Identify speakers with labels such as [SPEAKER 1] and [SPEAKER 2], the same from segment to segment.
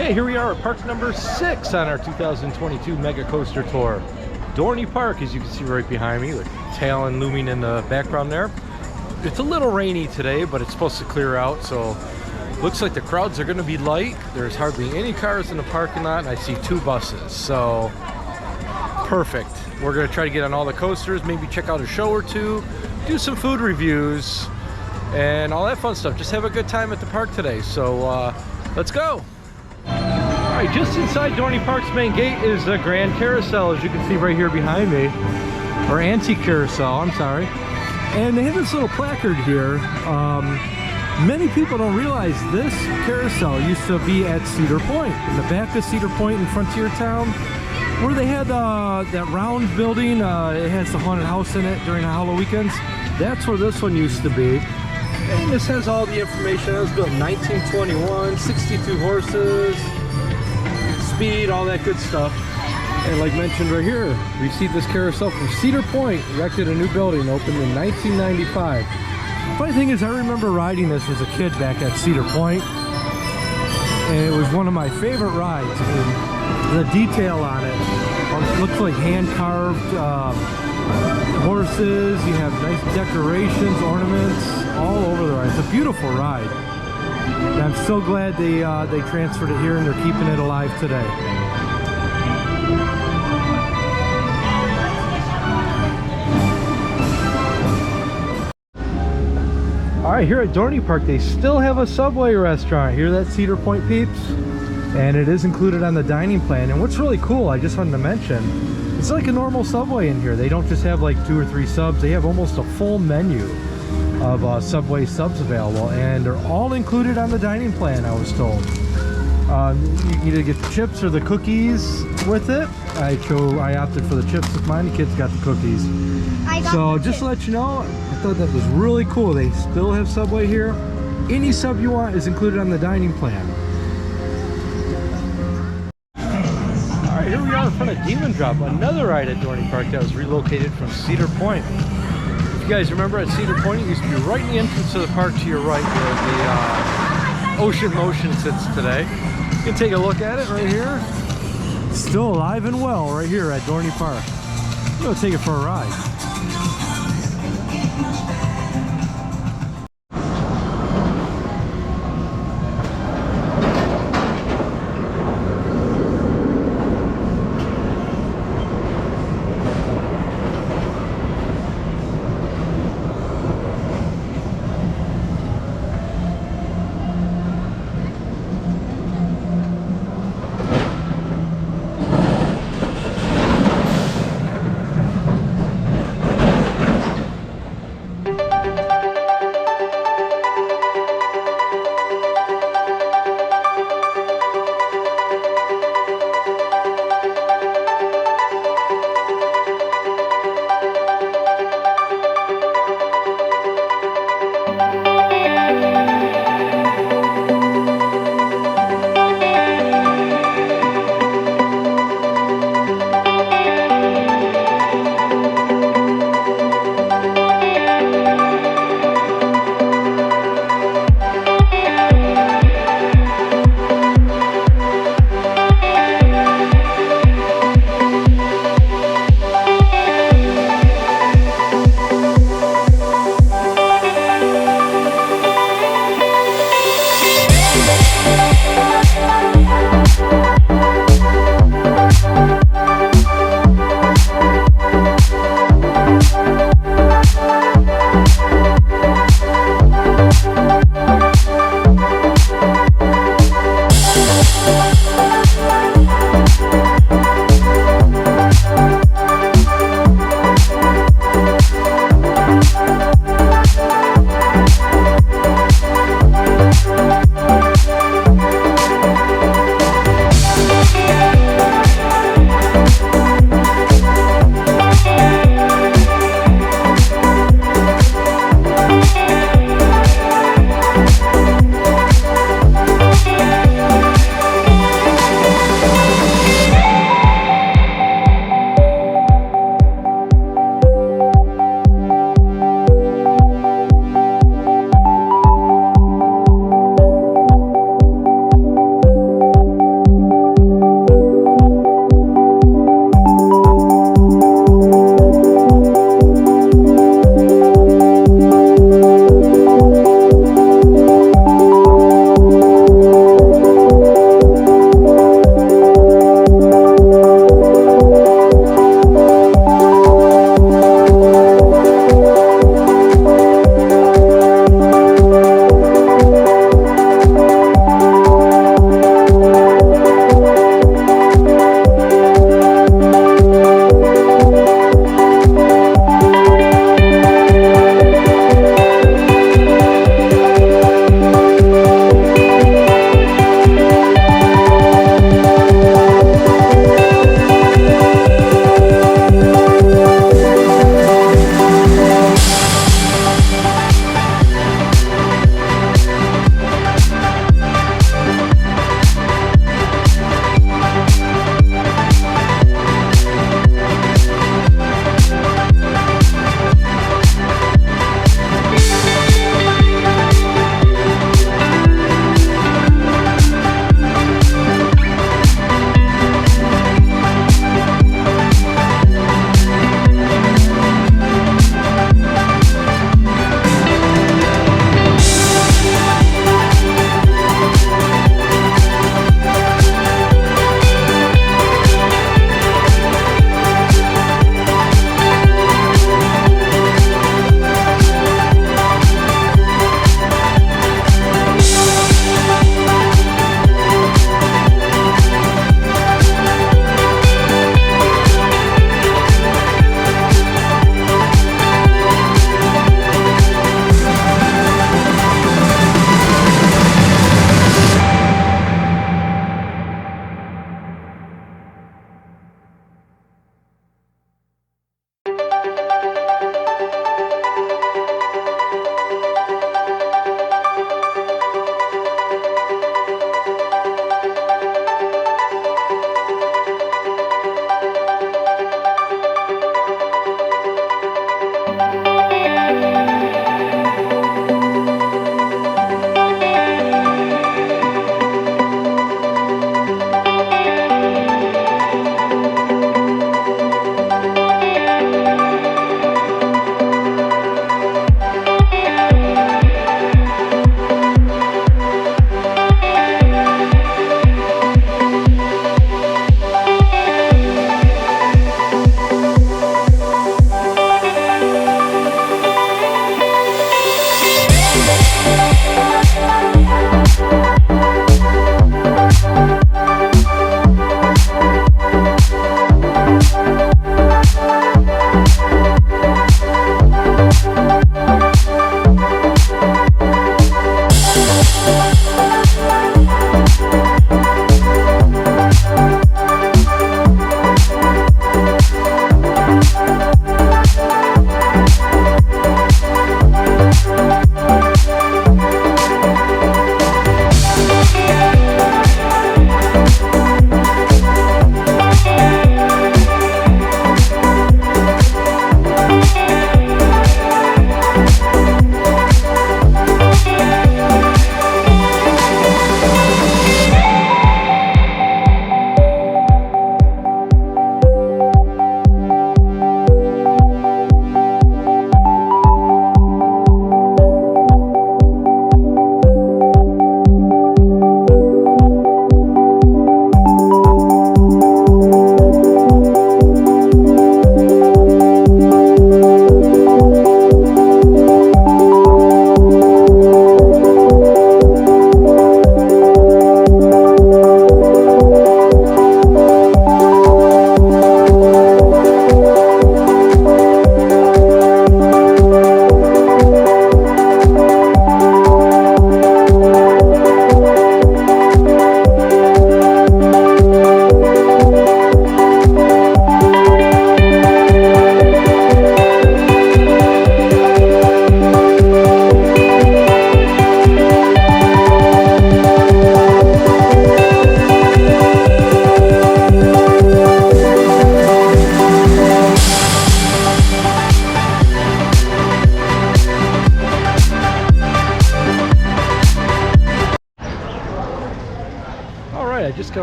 [SPEAKER 1] Okay, here we are at park number 6 on our 2022 Mega Coaster Tour. Dorney Park, as you can see right behind me, with Talon looming in the background there. It's a little rainy today, but it's supposed to clear out, so looks like the crowds are going to be light. There's hardly any cars in the parking lot, and I see 2 buses, so perfect. We're going to try to get on all the coasters, maybe check out a show or two, do some food reviews, and all that fun stuff. Just have a good time at the park today, so let's go. Alright, just inside Dorney Park's main gate is the Grand Carousel, as you can see right here behind me. Or Antique Carousel, I'm sorry. And they have this little placard here. Many people don't realize this carousel used to be at Cedar Point, in the back of Cedar Point in Frontier Town, where they had that round building. It has the haunted house in it during the Halloween weekends. That's where this one used to be. And this has all the information. It was built in 1921, 62 horses, speed, all that good stuff. And like mentioned right here, we received this carousel from Cedar Point, erected a new building, opened in 1995. Funny thing is, I remember riding this as a kid back at Cedar Point, and it was one of my favorite rides. And the detail on it looks like hand-carved horses. You have nice decorations, ornaments all over the ride. It's a beautiful ride. And I'm so glad they transferred it here and they're keeping it alive today. Alright, here at Dorney Park they still have a Subway restaurant. Hear that, Cedar Point peeps? And it is included on the dining plan. And what's really cool, I just wanted to mention, it's like a normal Subway in here. They don't just have like 2 or 3 subs, they have almost a full menu of Subway subs available, and they're all included on the dining plan, I was told. You can either get the chips or the cookies with it. I opted for the chips with mine. The kids got the cookies. So just to let you know, I thought that was really cool. They still have Subway here. Any sub you want is included on the dining plan. Alright, here we are in front of Demon Drop, another ride at Dorney Park that was relocated from Cedar Point. If you guys remember, at Cedar Point, it used to be right in the entrance of the park to your right where the Ocean Motion sits today. You can take a look at it right here. Still alive and well right here at Dorney Park. We'll go take it for a ride.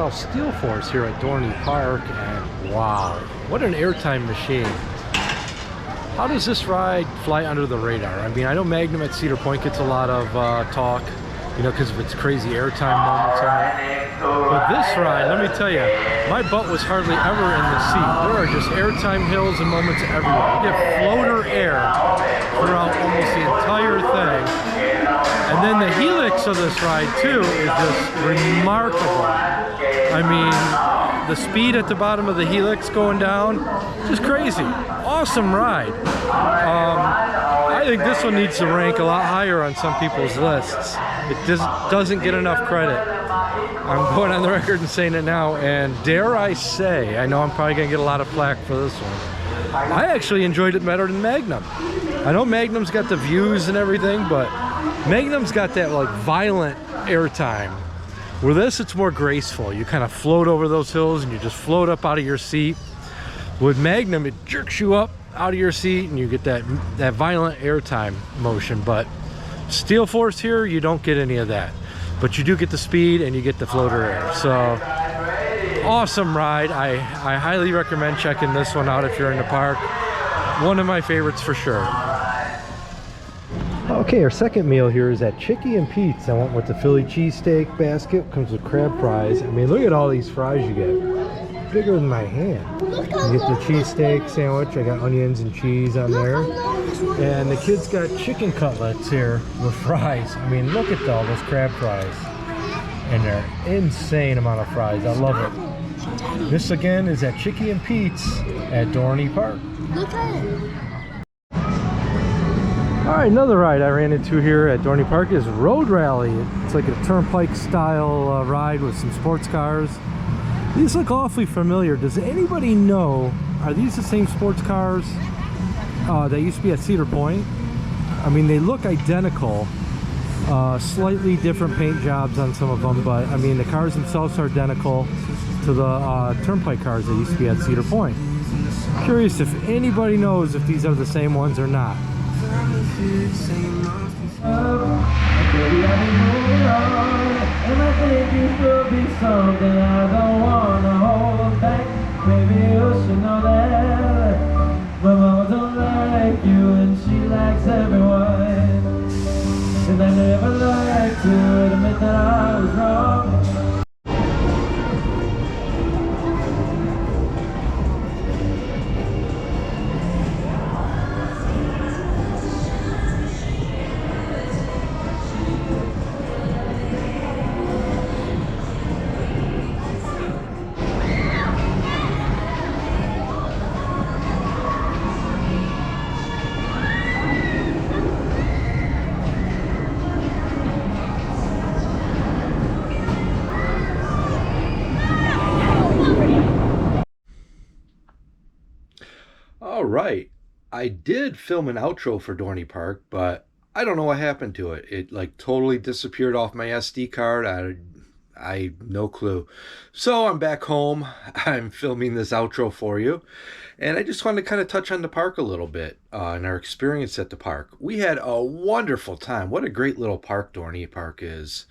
[SPEAKER 1] all Steel Force here at Dorney Park, and wow, what an airtime machine. How does this ride fly under the radar? I mean, I know Magnum at Cedar Point gets a lot of talk, you know, because of its crazy airtime moments on it. But this ride, let me tell you, my butt was hardly ever in the seat. There are just airtime hills and moments everywhere. You get floater air throughout almost the entire thing. And then the helix of this ride too is just remarkable. I mean, the speed at the bottom of the helix going down, just crazy. Awesome ride. I think this one needs to rank a lot higher on some people's lists. It just doesn't get enough credit. I'm going on the record and saying it now, and dare I say, I know I'm probably gonna get a lot of flack for this one, I actually enjoyed it better than Magnum. I know Magnum's got the views and everything, but Magnum's got that like violent airtime. With this, it's more graceful. You kind of float over those hills and you just float up out of your seat. With Magnum, it jerks you up out of your seat and you get that violent airtime motion. But Steel Force here, you don't get any of that. But you do get the speed and you get the floater air. So, awesome ride. I highly recommend checking this one out if you're in the park. One of my favorites for sure. Okay, our second meal here is at Chicky and Pete's. I went with the Philly cheesesteak basket. Comes with crab fries. I mean, look at all these fries you get. Bigger than my hand. You get the cheesesteak sandwich. I got onions and cheese on there. And the kids got chicken cutlets here with fries. I mean, look at all those crab fries in there. Insane amount of fries. I love it. This again is at Chicky and Pete's at Dorney Park.
[SPEAKER 2] Look at it.
[SPEAKER 1] All right, another ride I ran into here at Dorney Park is Road Rally. It's like a turnpike style ride with some sports cars. These look awfully familiar. Does anybody know, are these the same sports cars that used to be at Cedar Point? I mean, they look identical. Slightly different paint jobs on some of them, but I mean, the cars themselves are identical to the turnpike cars that used to be at Cedar Point. Curious if anybody knows if these are the same ones or not. All right, I did film an outro for Dorney Park, but I don't know what happened to it. It like totally disappeared off my SD card. I no clue. So I'm back home. I'm filming this outro for you, and I just wanted to kind of touch on the park a little bit and our experience at the park. We had a wonderful time. What a great little park Dorney Park is.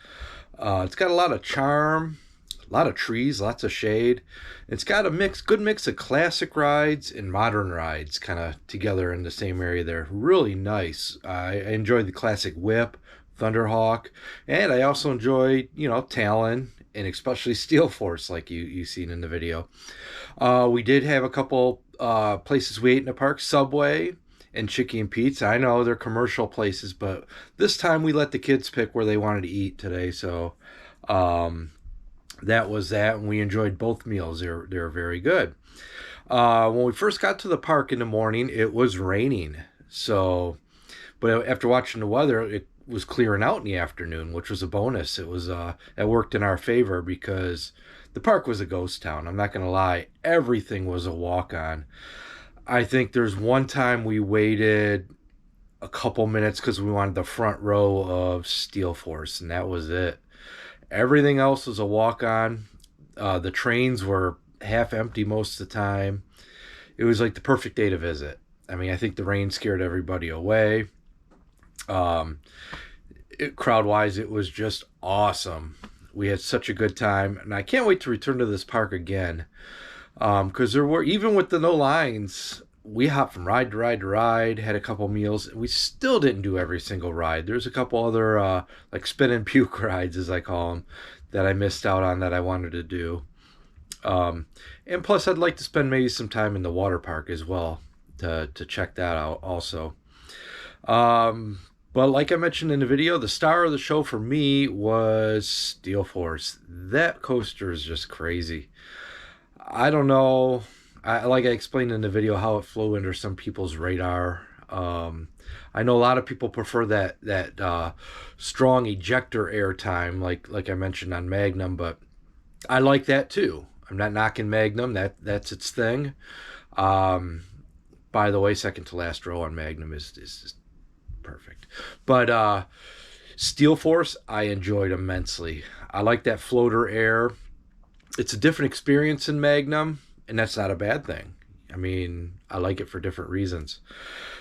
[SPEAKER 1] It's got a lot of charm. A lot of trees, lots of shade. It's got a good mix of classic rides and modern rides kind of together in the same area there. Really nice. I enjoyed the classic Whip, Thunderhawk, and I also enjoyed, you know, Talon and especially Steel Force like you seen in the video. We did have a couple places we ate in the park, Subway and Chicky and Pete's. I know they're commercial places, but this time we let the kids pick where they wanted to eat today, so that was that, and we enjoyed both meals. They're very good. When we first got to the park in the morning, it was raining. So, but after watching the weather, it was clearing out in the afternoon, which was a bonus. It worked in our favor because the park was a ghost town. I'm not going to lie. Everything was a walk-on. I think there's one time we waited a couple minutes because we wanted the front row of Steel Force, and that was it. Everything else was a walk-on. The trains were half empty most of the time. It was like the perfect day to visit. I mean, I think the rain scared everybody away. Crowd-wise, it was just awesome. We had such a good time, and I can't wait to return to this park again. Because there were, even with the no lines, we hopped from ride to ride to ride, had a couple meals. We still didn't do every single ride. There's a couple other like spin and puke rides, as I call them, that I missed out on that I wanted to do. And plus, I'd like to spend maybe some time in the water park as well to check that out also. But like I mentioned in the video, the star of the show for me was Steel Force. That coaster is just crazy. I don't know. Like I explained in the video how it flew under some people's radar. I know a lot of people prefer that strong ejector air time, like I mentioned on Magnum, but I like that too. I'm not knocking Magnum. That's its thing. By the way, second to last row on Magnum is just perfect. But Steel Force, I enjoyed immensely. I like that floater air. It's a different experience in Magnum, and that's not a bad thing. I mean, I like it for different reasons.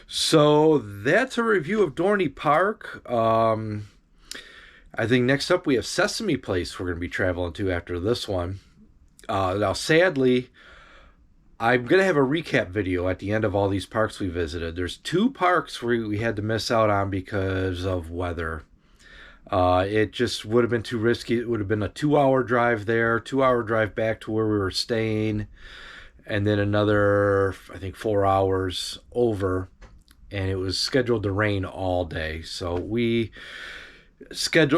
[SPEAKER 1] So that's a review of Dorney Park. I think next up we have Sesame Place we're going to be traveling to after this one. Now, sadly, I'm going to have a recap video at the end of all these parks we visited. There's 2 parks we had to miss out on because of weather. It just would have been too risky. It would have been a 2-hour drive there, 2-hour drive back to where we were staying, and then another, I think, 4 hours over. And it was scheduled to rain all day. So we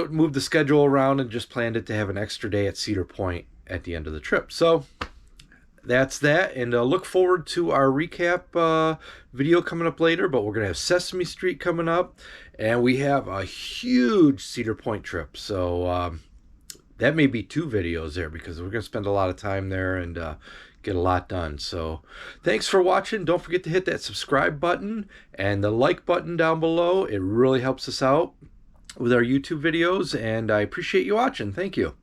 [SPEAKER 1] moved the schedule around and just planned it to have an extra day at Cedar Point at the end of the trip. So that's that, and look forward to our recap video coming up later. But we're gonna have Sesame Street coming up, and we have a huge Cedar Point trip, so that may be 2 videos there because we're gonna spend a lot of time there and get a lot done. So thanks for watching. Don't forget to hit that subscribe button and the like button down below. It really helps us out with our YouTube videos, and I appreciate you watching. Thank you.